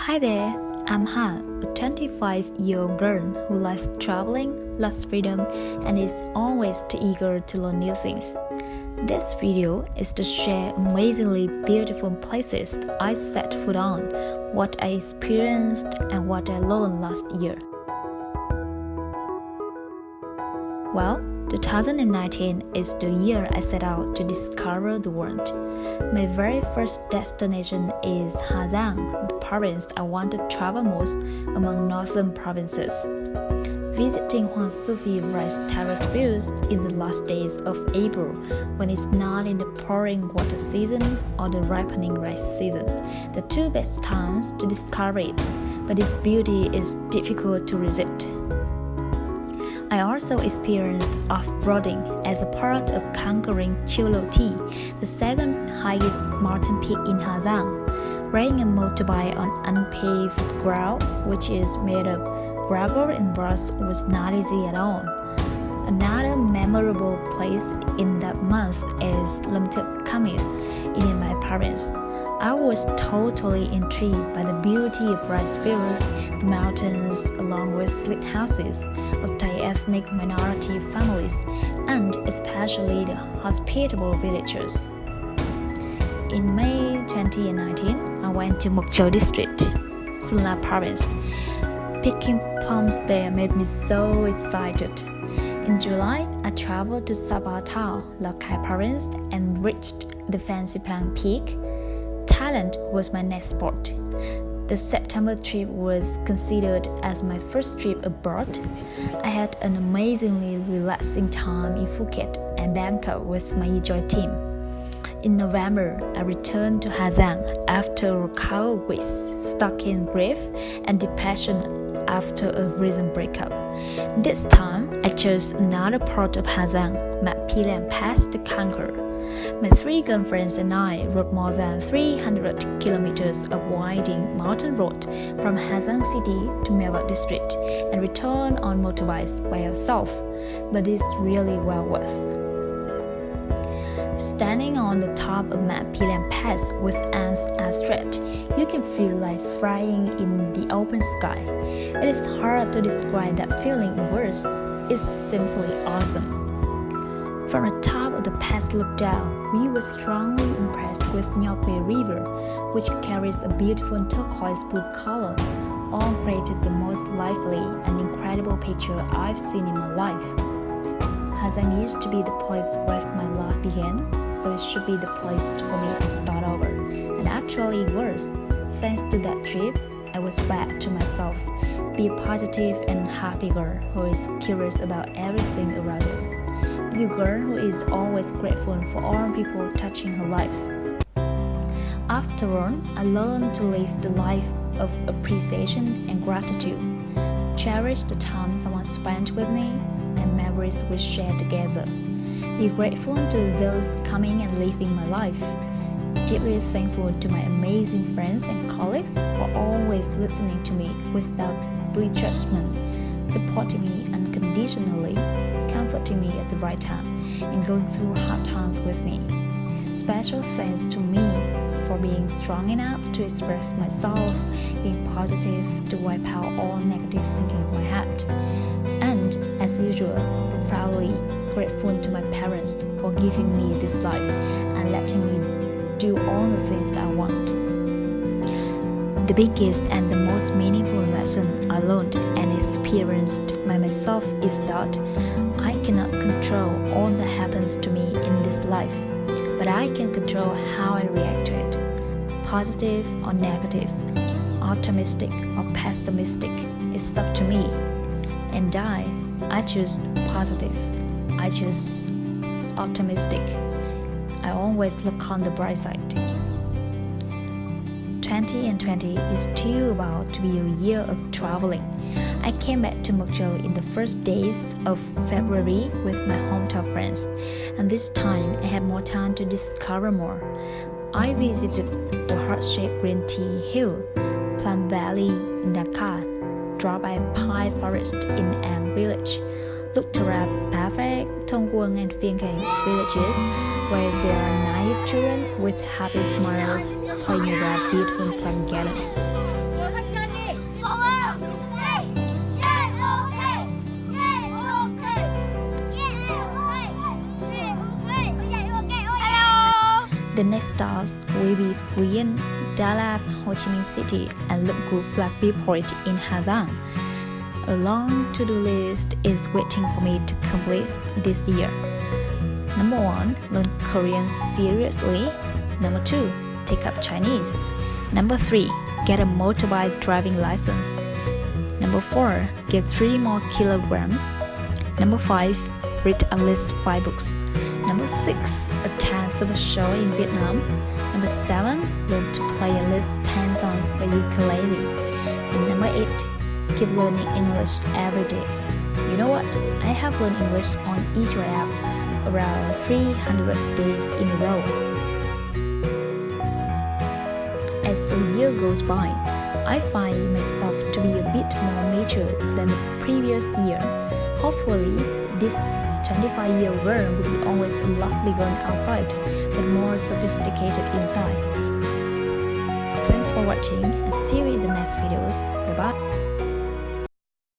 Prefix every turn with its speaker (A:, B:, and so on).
A: Hi there, I'm Ha, a 25-year-old girl who likes traveling, loves freedom, and is always too eager to learn new things. This video is to share amazingly beautiful places I set foot on, what I experienced, and what I learned last year. Well, 2019 is the year I set out to discover the world. My very first destination is Ha Hae, the province I want to travel most among northern provinces. Visiting Hoàng Su Phi rice terrace views in the last days of April when it's not in the pouring water season or the ripening rice season, the two best times to discover it, but its beauty is difficult to resist. I also experienced off-roading as a part of conquering Chiolo T, the second highest mountain peak in Ha Hae. Riding a motorbike on unpaved ground, which is made of gravel and brush, was not easy at all. Another memorable place in that month is Lâm Thực commune in my province. I was totally intrigued by the beauty of rice fields, the mountains, along with sleek houses of Thai ethnic minority families, and especially the hospitable villagers. In May 2019, I went to Mộc Châu district, Sơn La province. Picking plums there made me so excited. In July, I traveled to Sapa Tao, La Khai province, and reached the Fancy Pang Peak. Thailand was my next spot. The September trip was considered as my first trip abroad. I had an amazingly relaxing time in Phuket and Bangkok with my Enjoy team. In November, I returned to Ha Hae after a couple of weeks stuck in grief and depression after a recent breakup. This time, I chose another part of Ha Hae, Map Pilan Pass to conquer. My three girlfriends and I rode more than 300 kilometers of winding mountain road from Ha Hae city to Mewat district and returned on motorbikes by ourselves, but it's really well worth. Standing on the top of Map Pilan Pass with arms outstretched, you can feel like flying in the open sky. It is hard to describe that feeling in words. It's simply awesome. From the top of the pass look down, we were strongly impressed with Nyope River, which carries a beautiful turquoise blue color, all created the most lively and incredible picture I've seen in my life. Ha Hae used to be the place where my life began, so it should be the place for me to start over. And actually it was. Thanks to that trip, I was back to myself, be a positive and happy girl who is curious about everything around her. Be a girl who is always grateful for all people touching her life. After all, I learned to live the life of appreciation and gratitude. Cherish the time someone spent with me and memories we shared together. Be grateful to those coming and leaving my life. Deeply thankful to my amazing friends and colleagues for always listening to me without judgment, supporting me unconditionally, comforting me at the right time, and going through hard times with me. Special thanks to me for being strong enough to express myself, being positive to wipe out all negative thinking in my head. And, as usual, proudly grateful to my parents for giving me this life and letting me do all the things that I want. The biggest and the most meaningful lesson I learned and experienced by myself is that I cannot control all that happens to me in this life, but I can control how I react to it. Positive or negative, optimistic or pessimistic, it's up to me. And I choose positive. I choose optimistic. I always look on the bright side. 2020 is still about to be a year of traveling. I came back to Mộc Châu in the first days of February with my hometown friends, and this time I had more time to discover more. I visited the heart-shaped Green Tea Hill, Plum Valley in Dhaka, dropped by Pine Forest in Ang Village, Luktara, Perfect, Tongwon and Fiancane villages where there are 9 children with happy smiles playing around beautiful plant gardens. The next stops will be Phú Yên, Đà Lạt, Ho Chi Minh City, and Lũng Cú Flag Viewpoint in Hà Giang. A long to-do list is waiting for me to complete this year. Number 1, learn Korean seriously. Number 2, take up Chinese. Number 3, get a motorbike driving license. Number 4, get 3 more kilograms. Number 5, read at least 5 books. Number 6, attend super show in Vietnam. Number 7, learn to play at least 10 songs by ukulele. And number 8, keep learning English every day. You know what? I have learned English on each app around 300 days in a row. As the year goes by, I find myself to be a bit more mature than the previous year. Hopefully, this 25-year girl will be always a lovely girl outside, but more sophisticated inside. Thanks for watching, and see you in the next videos. Bye bye.